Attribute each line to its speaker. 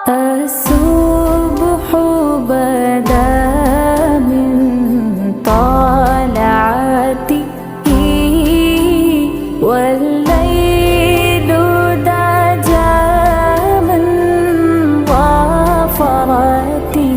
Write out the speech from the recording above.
Speaker 1: الصبح بدا من طلعته والليل دجى من ظفرته